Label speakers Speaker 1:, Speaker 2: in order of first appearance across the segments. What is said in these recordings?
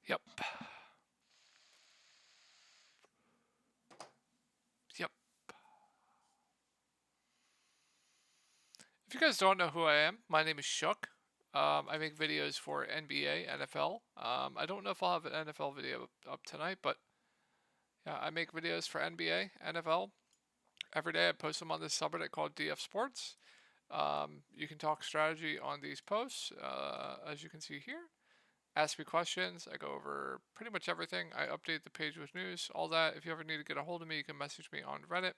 Speaker 1: Yep. Yep. If you guys don't know who I am, my name is Shook. I make videos for NBA, NFL. I don't know if I'll have an NFL video up tonight, but yeah, I make videos for NBA, NFL. Every day I post them on this subreddit called DF Sports. You can talk strategy on these posts, as you can see here. Ask me questions. I go over pretty much everything. I update the page with news, all that. If you ever need to get a hold of me, you can message me on Reddit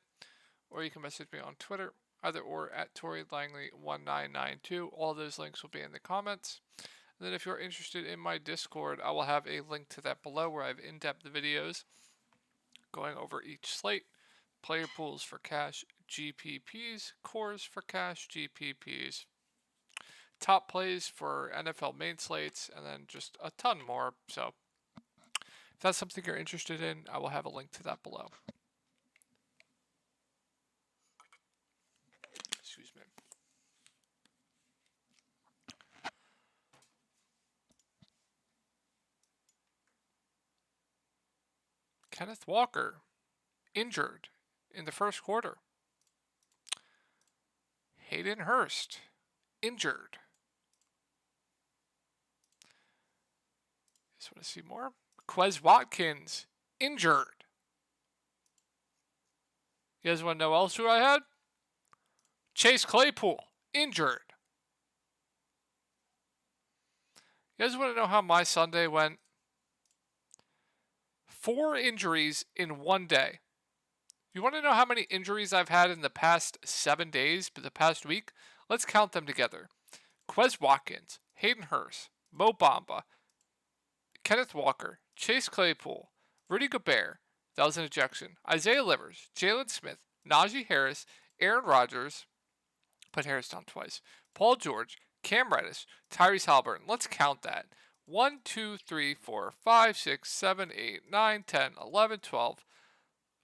Speaker 1: or you can message me on Twitter, either or at ToryLangley1992. All those links will be in the comments. And then if you're interested in my Discord, I will have a link to that below where I have in-depth videos going over each slate, player pools for cash GPPs, cores for cash GPPs, top plays for NFL main slates, and then just a ton more. So if that's something you're interested in, I will have a link to that below. Excuse me. Kenneth Walker, injured in the first quarter. Hayden Hurst, injured. Just want to see more. Quez Watkins, injured. You guys want to know else who I had? Chase Claypool, injured. You guys want to know how my Sunday went? 4 injuries in one day. You want to know how many injuries I've had in the past 7 days, but the past week? Let's count them together. Quez Watkins, Hayden Hurst, Mo Bamba, Kenneth Walker, Chase Claypool, Rudy Gobert, that was an ejection, Isaiah Livers, Jalen Smith, Najee Harris, Aaron Rodgers, put Harris down twice, Paul George, Cam Reddish, Tyrese Halliburton. Let's count that. 1, 2, 3, 4, 5, 6, 7, 8, 9, 10, 11, 12,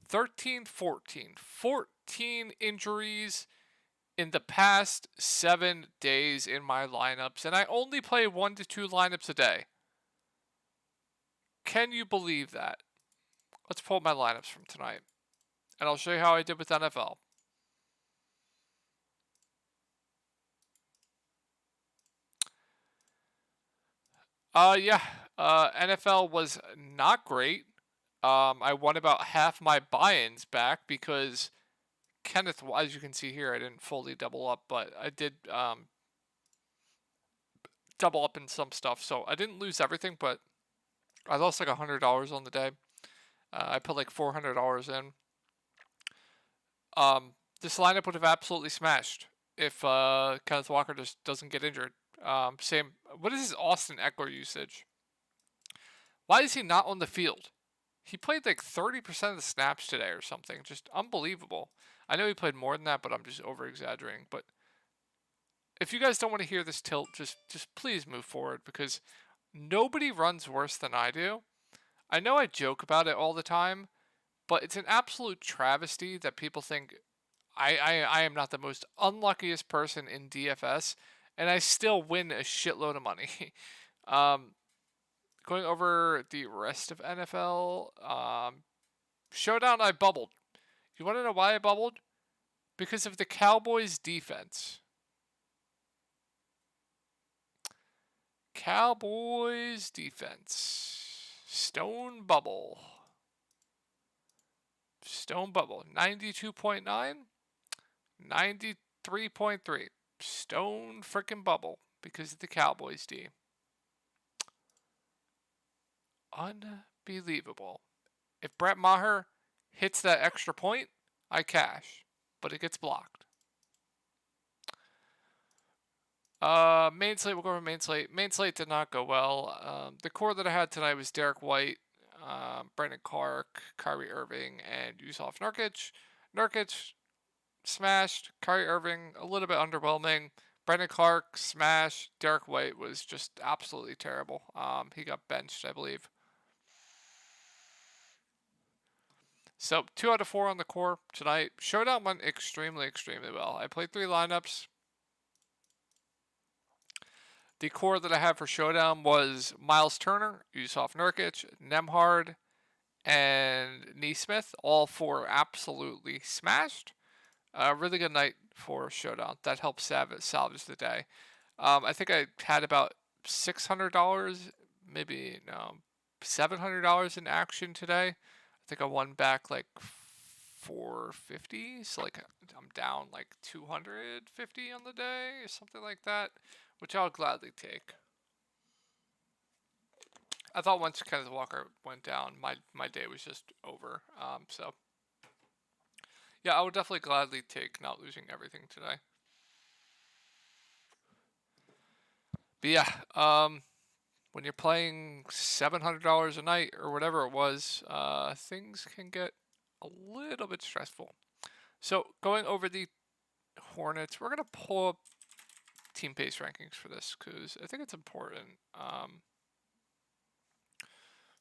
Speaker 1: 13, 14. 14 injuries in the past 7 days in my lineups, and I only play 1 to 2 lineups a day. Can you believe that? Let's pull my lineups from tonight, and I'll show you how I did with NFL. NFL was not great. I won about half my buy-ins back because Kenneth, as you can see here, I didn't fully double up, but I did double up in some stuff. So I didn't lose everything, but I lost like $100 on the day. I put like $400 in. This lineup would have absolutely smashed if Kenneth Walker just doesn't get injured. Same. What is his Austin Eckler usage? Why is he not on the field? He played like 30% of the snaps today or something. Just unbelievable. I know he played more than that, but I'm just over exaggerating. But if you guys don't want to hear this tilt, just please move forward because nobody runs worse than I do. I know I joke about it all the time, but it's an absolute travesty that people think I am not the most unluckiest person in DFS, and I still win a shitload of money. Going over the rest of NFL, Showdown, I bubbled. You want to know why I bubbled? Because of the Cowboys' defense. Cowboys' defense. Stone bubble. Stone bubble. 92.9. 93.3. Stone freaking bubble. Because of the Cowboys' D. Unbelievable. If Brett Maher hits that extra point, I cash. But it gets blocked. Main slate, we'll go over main slate. Main slate did not go well. The core that I had tonight was Derek White, Brandon Clark, Kyrie Irving, and Yusuf Nurkic. Nurkic smashed. Kyrie Irving a little bit underwhelming. Brandon Clark smashed. Derek White was just absolutely terrible. He got benched, I believe. So 2 out of 4 on the core tonight. Showdown went extremely, extremely well. I played 3 lineups. The core that I had for Showdown was Miles Turner, Yusuf Nurkic, Nemhard, and Neesmith. All four absolutely smashed. Really good night for Showdown. That helped salvage the day. I think I had about $600, maybe no, $700 in action today. I think I won back like 450, so like I'm down like 250 on the day or something like that, which I'll gladly take. I thought once Kenneth Walker went down, my day was just over. So yeah, I would definitely gladly take not losing everything today. But yeah, when you're playing $700 a night or whatever it was, things can get a little bit stressful. So going over the Hornets, we're gonna pull up team pace rankings for this because I think it's important.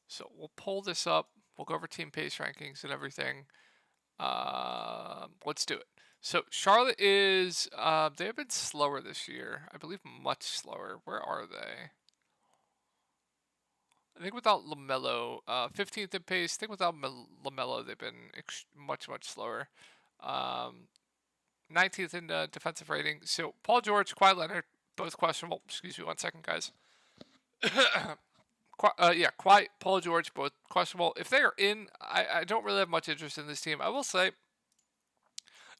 Speaker 1: So we'll pull this up. We'll go over team pace rankings and everything. Let's do it. So Charlotte is they have been slower this year. I believe much slower. Where are they? I think without LaMelo, 15th in pace. I think without LaMelo, they've been much slower. 19th in defensive rating. So Paul George, Kawhi Leonard, both questionable. Excuse me, 1 second, guys. Kawhi, Paul George, both questionable. If they are in, I don't really have much interest in this team. I will say,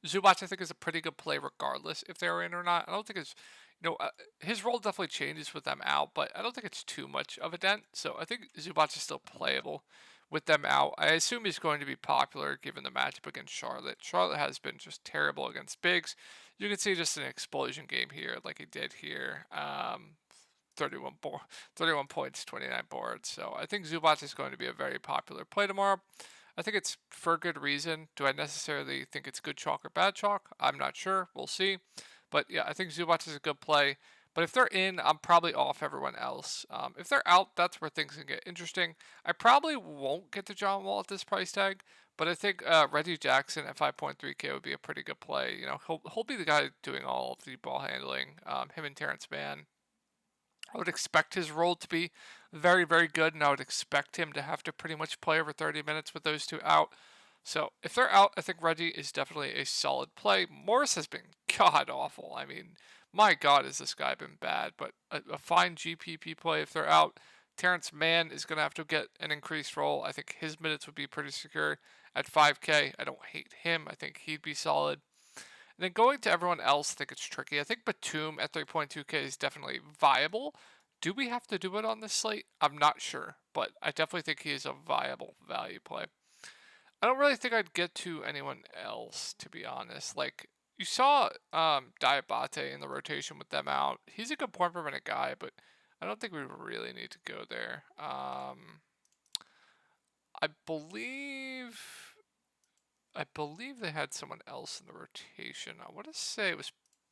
Speaker 1: Zubac I think is a pretty good play regardless if they're in or not. I don't think it's, his role definitely changes with them out, but I don't think it's too much of a dent. So I think Zubac is still playable with them out. I assume he's going to be popular given the matchup against Charlotte. Charlotte has been just terrible against bigs. You can see just an explosion game here like he did here. 31 points, 29 boards. So I think Zubac is going to be a very popular play tomorrow. I think it's for good reason. Do I necessarily think it's good chalk or bad chalk? I'm not sure. We'll see. But yeah, I think Zubac is a good play. But if they're in, I'm probably off everyone else. If they're out, that's where things can get interesting. I probably won't get to John Wall at this price tag, but I think Reggie Jackson at 5.3K would be a pretty good play. He'll be the guy doing all of the ball handling. Him and Terrence Mann. I would expect his role to be very, very good, and I would expect him to have to pretty much play over 30 minutes with those two out. So if they're out, I think Reggie is definitely a solid play. Morris has been god awful. I mean, my God, has this guy been bad? But a fine GPP play if they're out. Terrence Mann is going to have to get an increased role. I think his minutes would be pretty secure at 5K. I don't hate him. I think he'd be solid. And then going to everyone else, I think it's tricky. I think Batum at 3.2K is definitely viable. Do we have to do it on this slate? I'm not sure, but I definitely think he is a viable value play. I don't really think I'd get to anyone else, to be honest. Like, you saw Diabate in the rotation with them out. He's a good point per minute guy, but I don't think we really need to go there. I believe they had someone else in the rotation. I want to say was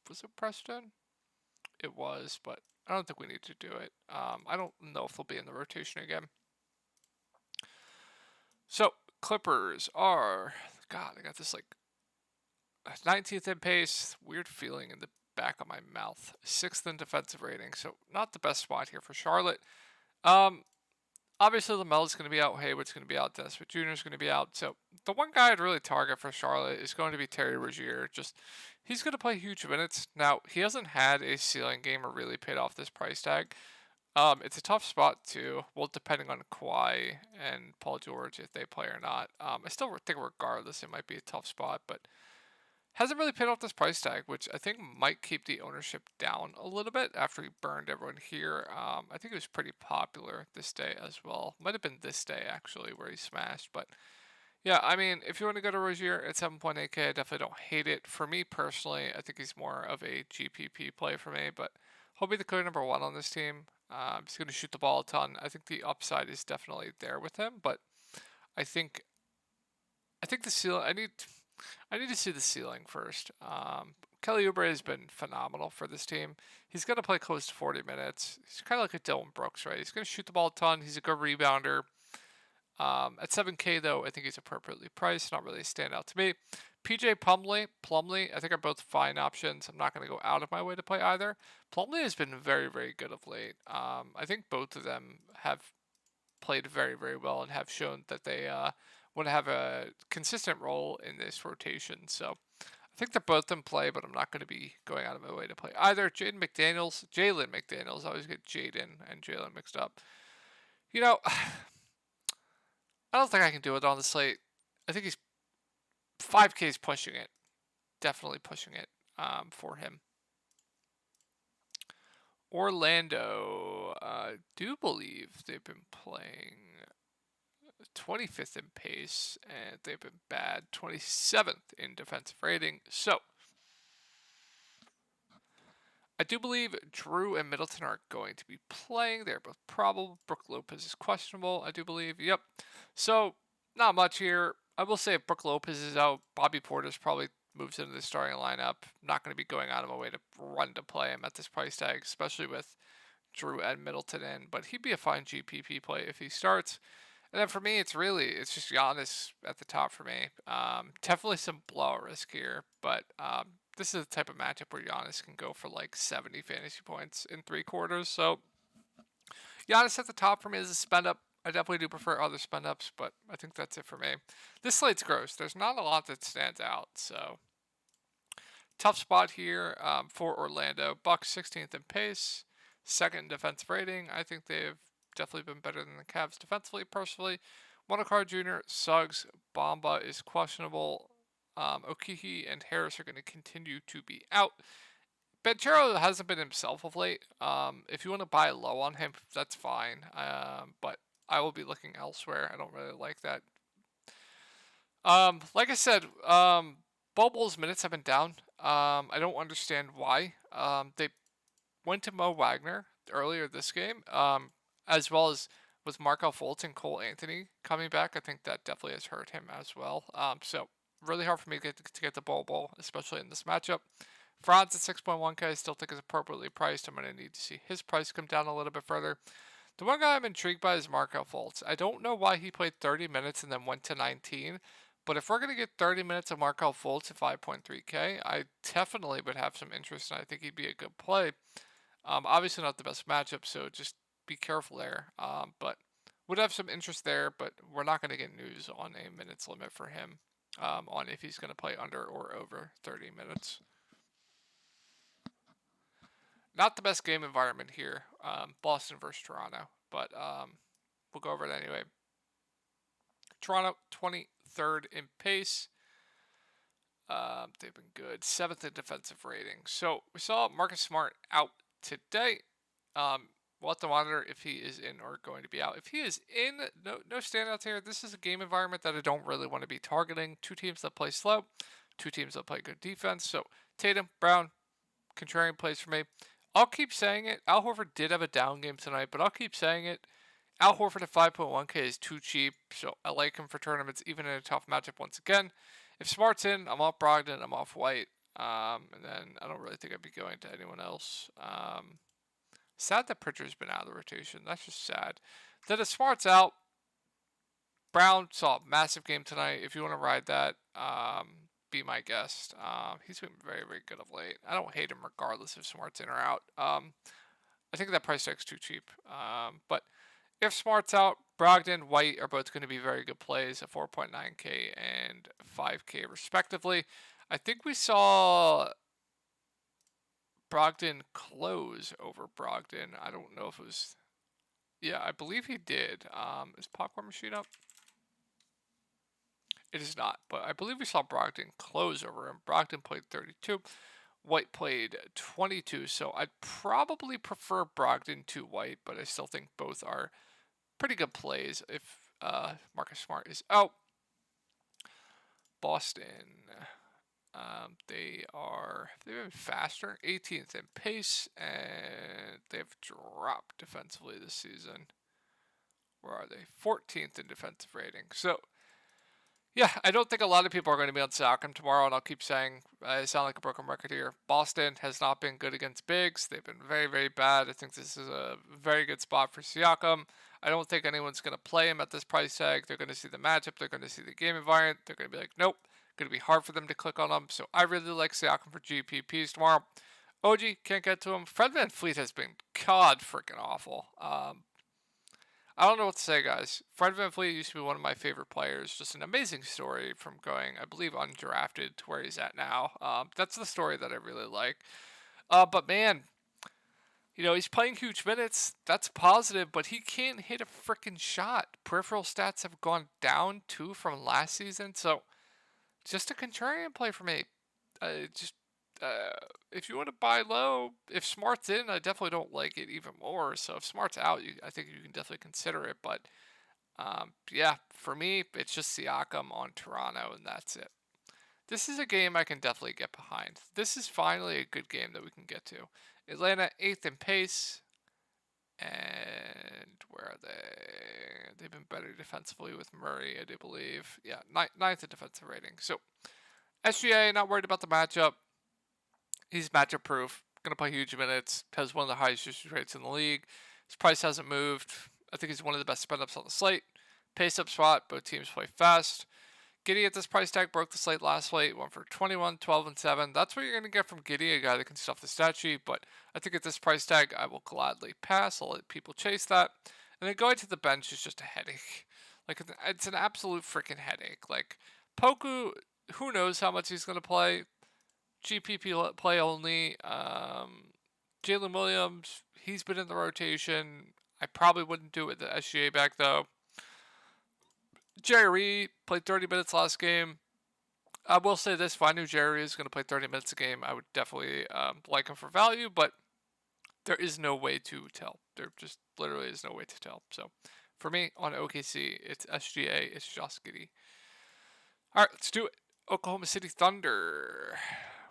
Speaker 1: it Preston? It was, but I don't think we need to do it. I don't know if they'll be in the rotation again. So Clippers are, God, I got this like 19th in pace. Weird feeling in the back of my mouth. 6th in defensive rating, so not the best spot here for Charlotte. Obviously, LaMelo's going to be out. Hayward's going to be out. Dennis Smith Jr. is going to be out. So the one guy I'd really target for Charlotte is going to be Terry Rozier. He's going to play huge minutes. Now, he hasn't had a ceiling game or really paid off this price tag. It's a tough spot too. Well, depending on Kawhi and Paul George if they play or not. I still think regardless it might be a tough spot, but hasn't really paid off this price tag, which I think might keep the ownership down a little bit after he burned everyone here. I think it was pretty popular this day as well. Might have been this day actually where he smashed, but yeah, I mean, if you want to go to Rozier at 7.8K, I definitely don't hate it. For me personally, I think he's more of a GPP play for me, but he'll be the clear number one on this team. He's going to shoot the ball a ton. I think the upside is definitely there with him, but I think the ceiling. I need to see the ceiling first. Kelly Oubre has been phenomenal for this team. He's going to play close to 40 minutes. He's kind of like a Dylan Brooks, right? He's going to shoot the ball a ton. He's a good rebounder. At 7K, though, I think he's appropriately priced. Not really a standout to me. PJ Plumlee, I think are both fine options. I'm not going to go out of my way to play either. Plumlee has been very, very good of late. I think both of them have played very, very well and have shown that they want to have a consistent role in this rotation. So I think they're both in play, but I'm not going to be going out of my way to play either. Jalen McDaniels. I always get Jaden and Jalen mixed up. You know, I don't think I can do it on the slate. I think he's 5K is pushing it. Definitely pushing it for him. Orlando, do believe they've been playing 25th in pace, and they've been bad 27th in defensive rating. So, I do believe Drew and Middleton are going to be playing. They're both probable. Brook Lopez is questionable, I do believe. Yep. So, not much here. I will say if Brook Lopez is out, Bobby Portis probably moves into the starting lineup. Not going to be going out of my way to run to play him at this price tag, especially with Drew and Middleton in. But he'd be a fine GPP play if he starts. And then for me, it's just Giannis at the top for me. Definitely some blowout risk here, but this is the type of matchup where Giannis can go for like 70 fantasy points in 3 quarters. So Giannis at the top for me is a spend up. I definitely do prefer other spend ups, but I think that's it for me. This slate's gross. There's not a lot that stands out, so tough spot here for Orlando. Bucks 16th in pace, second in defensive rating. I think they've definitely been better than the Cavs defensively, personally. Monocar Jr., Suggs, Bamba is questionable. Okeke and Harris are going to continue to be out. Banchero hasn't been himself of late. If you want to buy low on him, that's fine. But I will be looking elsewhere. I don't really like that. Like I said, Bobo's minutes have been down. I don't understand why. They went to Mo Wagner earlier this game, as well as with Markel Fultz and Cole Anthony coming back. I think that definitely has hurt him as well. So really hard for me to get the Bobo, especially in this matchup. Franz at 6.1K, I still think is appropriately priced. I'm going to need to see his price come down a little bit further. The one guy I'm intrigued by is Markel Fultz. I don't know why he played 30 minutes and then went to 19, but if we're going to get 30 minutes of Markel Fultz at 5.3K, I definitely would have some interest, and I think he'd be a good play. Obviously not the best matchup, so just be careful there. But would have some interest there, but we're not going to get news on a minutes limit for him on if he's going to play under or over 30 minutes. Not the best game environment here, Boston versus Toronto, but we'll go over it anyway. Toronto 23rd in pace. They've been good. 7th in defensive rating. So we saw Marcus Smart out today. We'll have to monitor if he is in or going to be out. If he is in, no standouts here. This is a game environment that I don't really want to be targeting. 2 teams that play slow, 2 teams that play good defense. So Tatum, Brown, contrarian plays for me. I'll keep saying it. Al Horford did have a down game tonight, but I'll keep saying it. Al Horford at 5.1K is too cheap, so I like him for tournaments, even in a tough matchup once again. If Smart's in, I'm off Brogdon, I'm off White, and then I don't really think I'd be going to anyone else. Sad that Pritchard's been out of the rotation. That's just sad. Then if Smart's out, Brown saw a massive game tonight. If you want to ride that, be my guest. He's been very, very good of late. I don't hate him regardless if Smart's in or out. I think that price tag's too cheap. But if Smart's out, Brogdon, White are both going to be very good plays at 4.9K and 5K respectively. I think we saw Brogdon close over Brogdon. I don't know if it was... Yeah, I believe he did. Is Popcorn Machine up? It is not, but I believe we saw Brogdon close over him. Brogdon played 32. White played 22, so I'd probably prefer Brogdon to White, but I still think both are pretty good plays if Marcus Smart is out. Boston, they've been faster, 18th in pace, and they've dropped defensively this season. Where are they? 14th in defensive rating. So, yeah, I don't think a lot of people are going to be on Siakam tomorrow, and I'll keep saying I sound like a broken record here. Boston has not been good against bigs. They've been very, very bad. I think this is a very good spot for Siakam. I don't think anyone's going to play him at this price tag. They're going to see the matchup. They're going to see the game environment. They're going to be like, nope, Going to be hard for them to click on him. So I really like Siakam for GPPs tomorrow. OG, can't get to him. Fred VanVleet has been god freaking awful. I don't know what to say, guys. Fred VanVleet used to be one of my favorite players. Just an amazing story from going, I believe, undrafted to where he's at now. That's the story that I really like. But man, he's playing huge minutes. That's positive, but he can't hit a freaking shot. Peripheral stats have gone down too from last season. So just a contrarian play for me. Just if you want to buy low, if Smart's in, I definitely don't like it even more. So if Smart's out, I think you can definitely consider it. But yeah, for me, it's just Siakam on Toronto, and that's it. This is a game I can definitely get behind. This is finally a good game that we can get to. Atlanta 8th in pace. And where are they? They've been better defensively with Murray, I do believe. Yeah, 9th in defensive rating. So SGA, not worried about the matchup. He's matchup proof. Going to play huge minutes. Has one of the highest usage rates in the league. His price hasn't moved. I think he's one of the best spend ups on the slate. Pace up spot. Both teams play fast. Giddey at this price tag broke the slate last slate. Went for 21, 12, and 7. That's what you're going to get from Giddey, a guy that can stuff the stat sheet. But I think at this price tag, I will gladly pass. I'll let people chase that. And then going to the bench is just a headache. Like, it's an absolute freaking headache. Like, Poku, who knows how much he's going to play. GPP play only. Jalen Williams, he's been in the rotation. I probably wouldn't do it with the SGA back, though. Jerry Reed played 30 minutes last game. I will say this, if I knew Jerry is going to play 30 minutes a game, I would definitely like him for value, but there is no way to tell. There just literally is no way to tell. So for me, on OKC, it's SGA, it's Josh Giddey. All right, let's do it. Oklahoma City Thunder.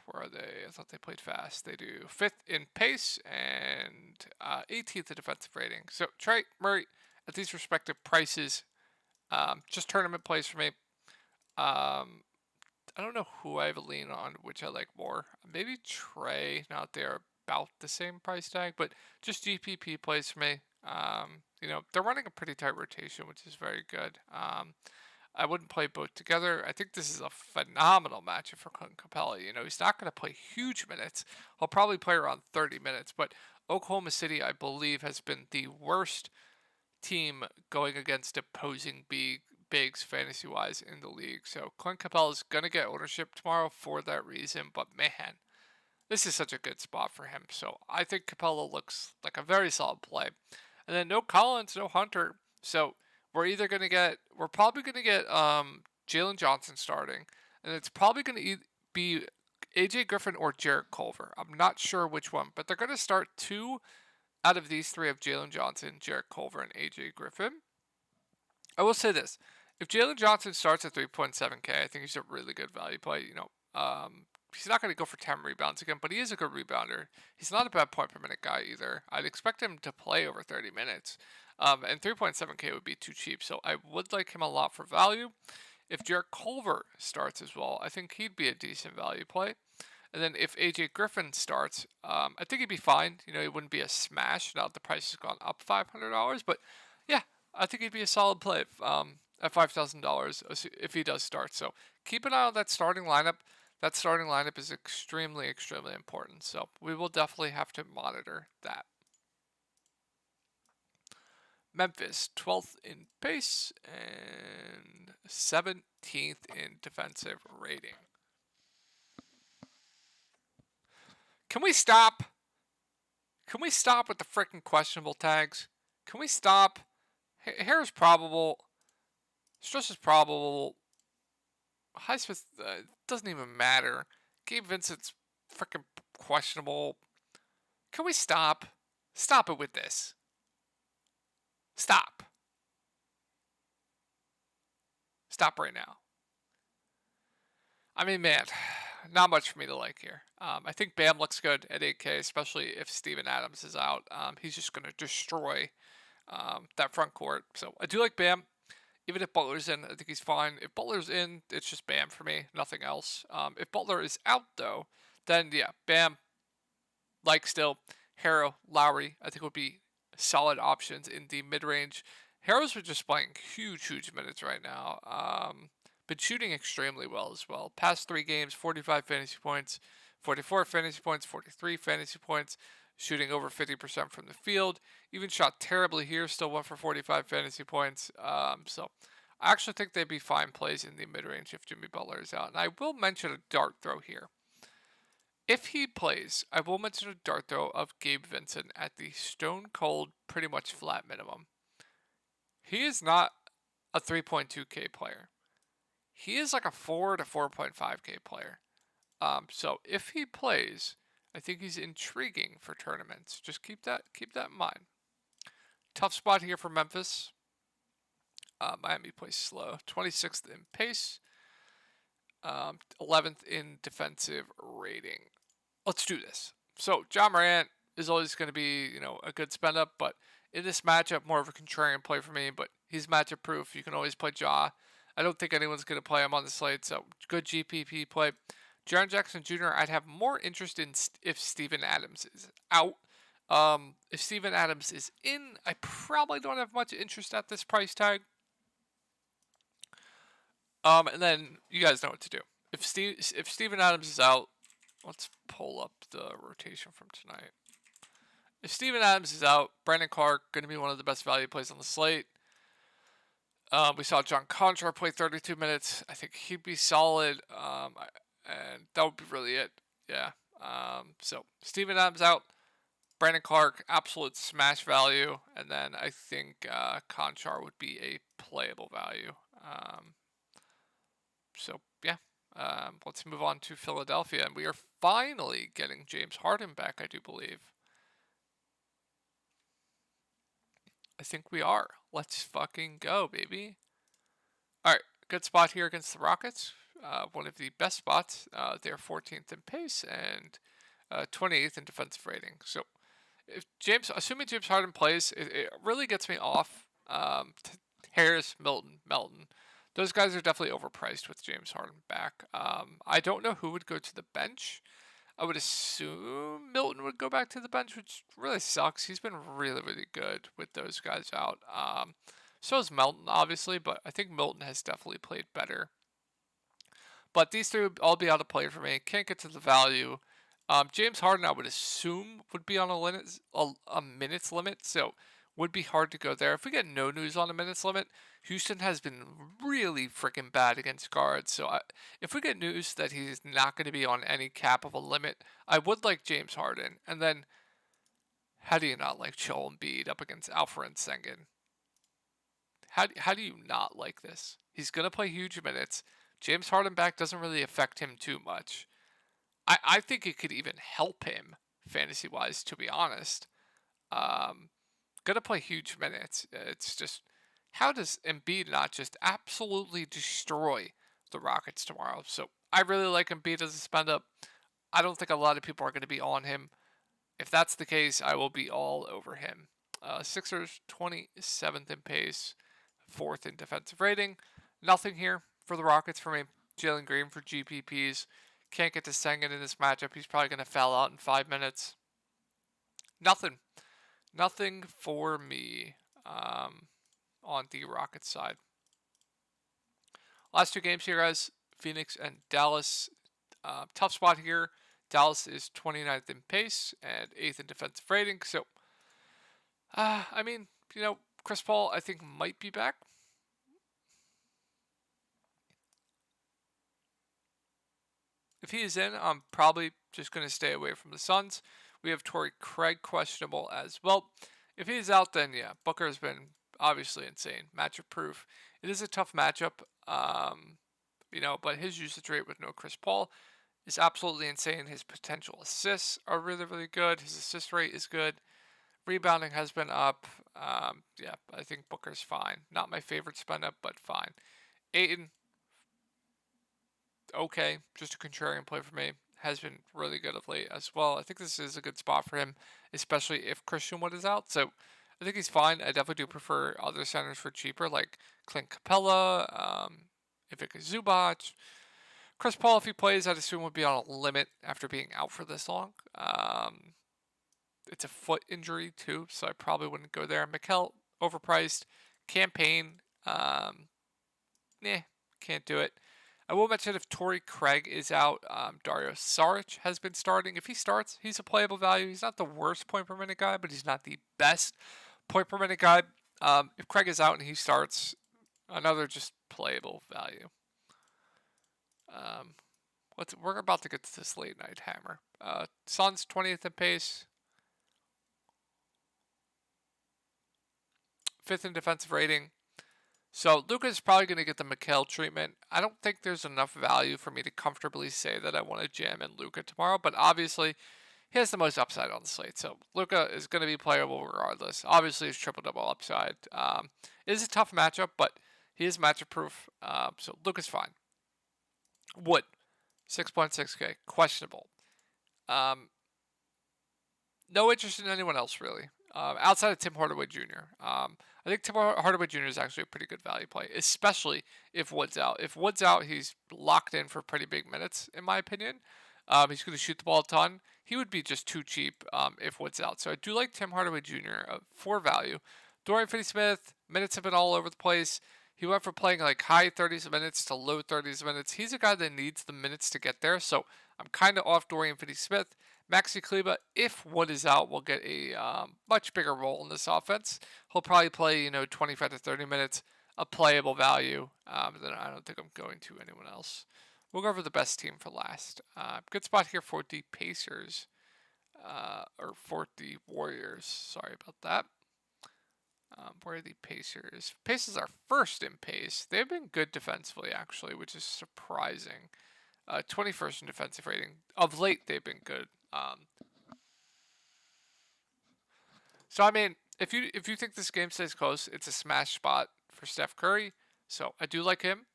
Speaker 1: Where are they? I thought they played fast. They do 5th in pace and 18th in defensive rating. So Trey, Murray, at these respective prices, just tournament plays for me. I don't know who I have a lean on, which I like more. Maybe Trey. Now they're about the same price tag, but just GPP plays for me. They're running a pretty tight rotation, which is very good. I wouldn't play both together. I think this is a phenomenal matchup for Clint Capella. He's not going to play huge minutes. He'll probably play around 30 minutes, but Oklahoma City, I believe, has been the worst team going against opposing bigs fantasy-wise in the league. So Clint Capella is going to get ownership tomorrow for that reason, but man, this is such a good spot for him. So I think Capella looks like a very solid play. And then no Collins, no Hunter. So we're probably going to get Jalen Johnson starting, and it's probably going to be AJ Griffin or Jarrett Culver. I'm not sure which one, but they're going to start 2 out of these 3 of Jalen Johnson, Jarrett Culver, and AJ Griffin. I will say this. If Jalen Johnson starts at 3.7K, I think he's a really good value play. He's not going to go for 10 rebounds again, but he is a good rebounder. He's not a bad point per minute guy either. I'd expect him to play over 30 minutes. And 3.7K would be too cheap, so I would like him a lot for value. If Jarrett Culver starts as well, I think he'd be a decent value play. And then if AJ Griffin starts, I think he'd be fine. He wouldn't be a smash. Now the price has gone up $500, but yeah, I think he'd be a solid play at $5,000 if he does start. So keep an eye on that starting lineup. That starting lineup is extremely, extremely important. So we will definitely have to monitor that. Memphis, 12th in pace and 17th in defensive rating. Can we stop? Can we stop with the freaking questionable tags? Can we stop? Hair is probable. Stress is probable. Highsmith doesn't even matter. Gabe Vincent's freaking questionable. Can we stop? Stop it with this. Stop. Stop right now. I mean, man, not much for me to like here. I think Bam looks good at 8K, especially if Steven Adams is out. He's just going to destroy that front court. So I do like Bam. Even if Butler's in, I think he's fine. If Butler's in, it's just Bam for me, nothing else. If Butler is out, though, then yeah, Bam, like still, Harrow, Lowry, I think would be solid options in the mid-range. Harrow's just playing huge, huge minutes right now. been shooting extremely well as well. Past 3 games, 45 fantasy points, 44 fantasy points, 43 fantasy points, shooting over 50% from the field. Even shot terribly here, still went for 45 fantasy points. So I actually think they'd be fine plays in the mid-range if Jimmy Butler is out. And I will mention a dart throw here. If he plays, I will mention a dart throw of Gabe Vincent at the stone cold, pretty much flat minimum. He is not a 3.2K player. He is like a 4 to 4.5K player. So if he plays, I think he's intriguing for tournaments. Just keep that in mind. Tough spot here for Memphis. Miami plays slow. 26th in pace. 11th in defensive rating. Let's do this. So Ja Morant is always going to be, a good spend up, but in this matchup, more of a contrarian play for me. But he's matchup proof. You can always play Ja. I don't think anyone's going to play him on the slate, so good GPP play. Jaren Jackson Jr., I'd have more interest in if Steven Adams is out. If Steven Adams is in, I probably don't have much interest at this price tag. And then you guys know what to do. If Steven Adams is out, let's pull up the rotation from tonight. If Steven Adams is out, Brandon Clark going to be one of the best value plays on the slate. We saw John Conchar play 32 minutes. I think he'd be solid. And that would be really it. Yeah. So Steven Adams out. Brandon Clark, absolute smash value. And then I think Conchar would be a playable value. So, yeah. Let's move on to Philadelphia. And we are finally getting James Harden back, I do believe. I think we are. Let's fucking go, baby. Alright, good spot here against the Rockets. One of the best spots. They're 14th in pace and 28th in defensive rating. So, assuming James Harden plays, it really gets me off. Harris, Melton. Those guys are definitely overpriced with James Harden back. I don't know who would go to the bench. I would assume Milton would go back to the bench, which really sucks. He's been really, really good with those guys out. So is Melton, obviously, but I think Milton has definitely played better. But these three would all be out of play for me. Can't get to the value. James Harden, I would assume, would be on a minutes limit, so would be hard to go there. If we get no news on a minutes limit, Houston has been really freaking bad against guards. So if we get news that he's not going to be on any cap of a limit, I would like James Harden. And then, how do you not like Joel Embiid up against Alperen Sengun? How do you not like this? He's going to play huge minutes. James Harden back doesn't really affect him too much. I think it could even help him fantasy-wise, to be honest. Gonna play huge minutes. It's just, how does Embiid not just absolutely destroy the Rockets tomorrow? So I really like Embiid as a spend up. I don't think a lot of people are going to be on him. If that's the case, I will be all over him. Sixers 27th in pace, 4th in defensive rating. Nothing here for the Rockets for me. Jalen Green for GPPs. Can't get to Sengun in this matchup. He's probably going to foul out in 5 minutes. Nothing for me on the Rockets side. Last 2 games here, guys. Phoenix and Dallas. Tough spot here. Dallas is 29th in pace and 8th in defensive rating. So, Chris Paul, I think, might be back. If he is in, I'm probably just going to stay away from the Suns. We have Torrey Craig questionable as well. If he's out, then yeah, Booker has been obviously insane. Matchup proof. It is a tough matchup, but his usage rate with no Chris Paul is absolutely insane. His potential assists are really, really good. His assist rate is good. Rebounding has been up. I think Booker's fine. Not my favorite spend up, but fine. Ayton, okay, just a contrarian play for me. Has been really good of late as well. I think this is a good spot for him, especially if Christian Wood is out. So I think he's fine. I definitely do prefer other centers for cheaper, like Clint Capella, Ivica Zubac. Chris Paul, if he plays, I'd assume would be on a limit after being out for this long. It's a foot injury too, so I probably wouldn't go there. Mikal, overpriced. Campaign, Can't do it. I will mention if Torrey Craig is out, Dario Saric has been starting. If he starts, he's a playable value. He's not the worst point per minute guy, but he's not the best point per minute guy. If Craig is out and he starts, another just playable value. We're about to get to this late night hammer. Suns 20th in pace, 5th in defensive rating. So Luka's probably going to get the Mikal treatment. I don't think there's enough value for me to comfortably say that I want to jam in Luka tomorrow, but obviously he has the most upside on the slate. So Luka is going to be playable regardless. Obviously, his triple-double upside. It is a tough matchup, but he is matchup proof. So Luka's fine. Wood, 6.6K, questionable. No interest in anyone else really, outside of Tim Hardaway Jr. I think Tim Hardaway Jr. is actually a pretty good value play, especially if Wood's out. If Wood's out, he's locked in for pretty big minutes, in my opinion. He's going to shoot the ball a ton. He would be just too cheap if Wood's out. So I do like Tim Hardaway Jr. For value. Dorian Finney-Smith, minutes have been all over the place. He went from playing like high 30s minutes to low 30s minutes. He's a guy that needs the minutes to get there. So I'm kind of off Dorian Finney-Smith. Maxi Kleber, if Wood is out, will get a much bigger role in this offense. He'll probably play, 25 to 30 minutes, a playable value. Then I don't think I'm going to anyone else. We'll go over the best team for last. Good spot here for the Pacers, or for the Warriors. Sorry about that. Where are the Pacers? Pacers are first in pace. They've been good defensively, actually, which is surprising. 21st in defensive rating. Of late, they've been good. So I mean, if you think this game stays close, it's a smash spot for Steph Curry. So I do like him.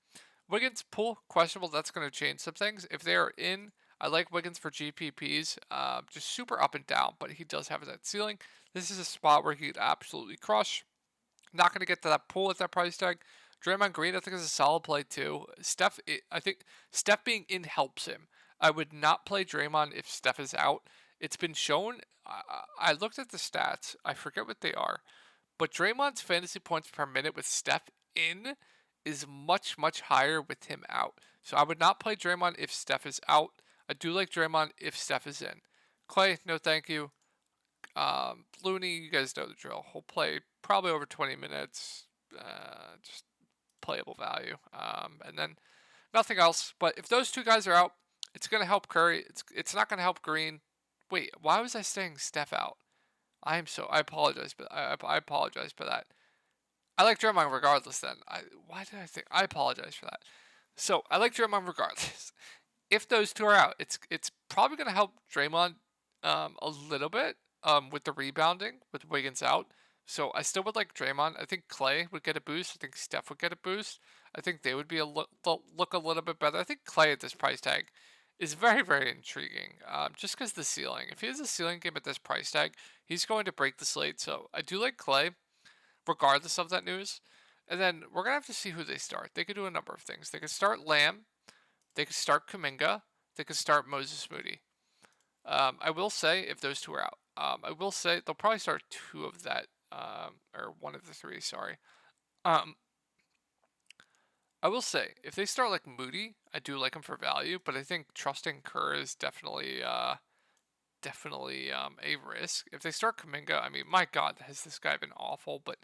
Speaker 1: Wiggins pool questionable. That's going to change some things. If they are in, I like Wiggins for GPPs. Just super up and down, but he does have that ceiling. This is a spot where he could absolutely crush. Not going to get to that pool at that price tag. Draymond Green, I think, is a solid play too. I think Steph being in helps him. I would not play Draymond if Steph is out. It's been shown. I looked at the stats. I forget what they are, but Draymond's fantasy points per minute with Steph in is much, much higher with him out. So I would not play Draymond if Steph is out. I do like Draymond if Steph is in. Clay, no thank you. Looney, you guys know the drill. He'll play probably over 20 minutes. Just playable value. And then nothing else. But if those two guys are out, it's going to help Curry. It's not going to help Green. Wait, why was I saying Steph out? I apologize, but I apologize for that. I like Draymond regardless. Then why did I think? I apologize for that. So I like Draymond regardless. If those two are out, it's probably going to help Draymond a little bit with the rebounding with Wiggins out. So I still would like Draymond. I think Clay would get a boost. I think Steph would get a boost. I think they would be look a little bit better. I think Clay at this price tag is very, very intriguing. Just because the ceiling. If he has a ceiling game at this price tag, he's going to break the slate. So I do like Clay, regardless of that news. And then we're gonna have to see who they start. They could do a number of things. They could start Lamb. They could start Kuminga. They could start Moses Moody. I will say if those two are out, I will say they'll probably start two of that. Or one of the three, sorry. I will say, if they start like Moody, I do like him for value, but I think trusting Kerr is definitely a risk. If they start Kuminga, I mean, my God, has this guy been awful, but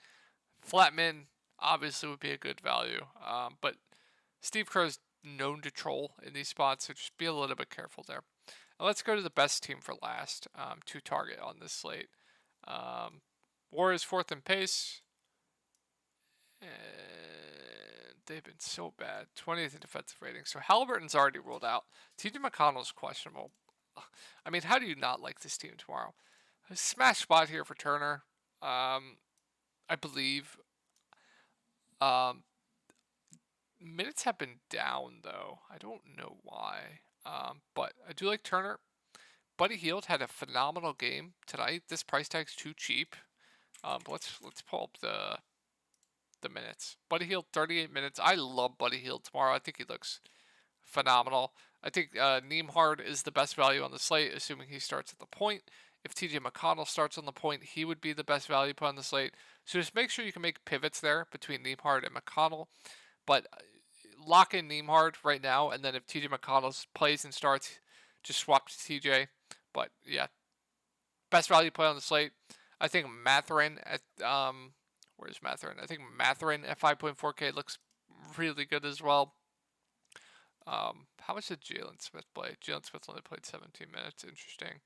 Speaker 1: Flatman obviously would be a good value. But Steve Kerr is known to troll in these spots, so just be a little bit careful there. Now let's go to the best team for last, to target on this slate. Warriors 4th in pace. And they've been so bad. 20th in defensive rating. So Halliburton's already ruled out. TJ McConnell's questionable. I mean, how do you not like this team tomorrow? A smash spot here for Turner. I believe. Minutes have been down, though. I don't know why. But I do like Turner. Buddy Hield had a phenomenal game tonight. This price tag's too cheap. But let's pull up the minutes. Buddy Hield, 38 minutes. I love Buddy Hield tomorrow. I think he looks phenomenal. I think Nembhard is the best value on the slate, assuming he starts at the point. If TJ McConnell starts on the point, he would be the best value put on the slate. So just make sure you can make pivots there between Nembhard and McConnell. But lock in Nembhard right now, and then if TJ McConnell plays and starts, just swap to TJ. But yeah, best value play on the slate. I think Mathurin at where's Mathurin? I think Mathurin at 5.4K looks really good as well. How much did Jalen Smith play? Jalen Smith only played 17 minutes. Interesting.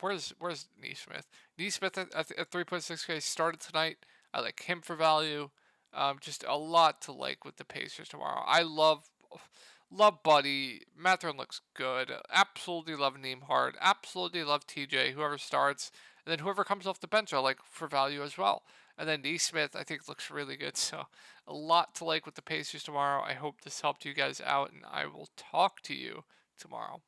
Speaker 1: Where's Neesmith? Neesmith at 3.6K started tonight. I like him for value. Just a lot to like with the Pacers tomorrow. I love Buddy. Mathurin looks good. Absolutely love Nembhard. Absolutely love TJ. Whoever starts, and then whoever comes off the bench, I like for value as well. And then Neesmith, I think looks really good. So a lot to like with the Pacers tomorrow. I hope this helped you guys out, and I will talk to you tomorrow.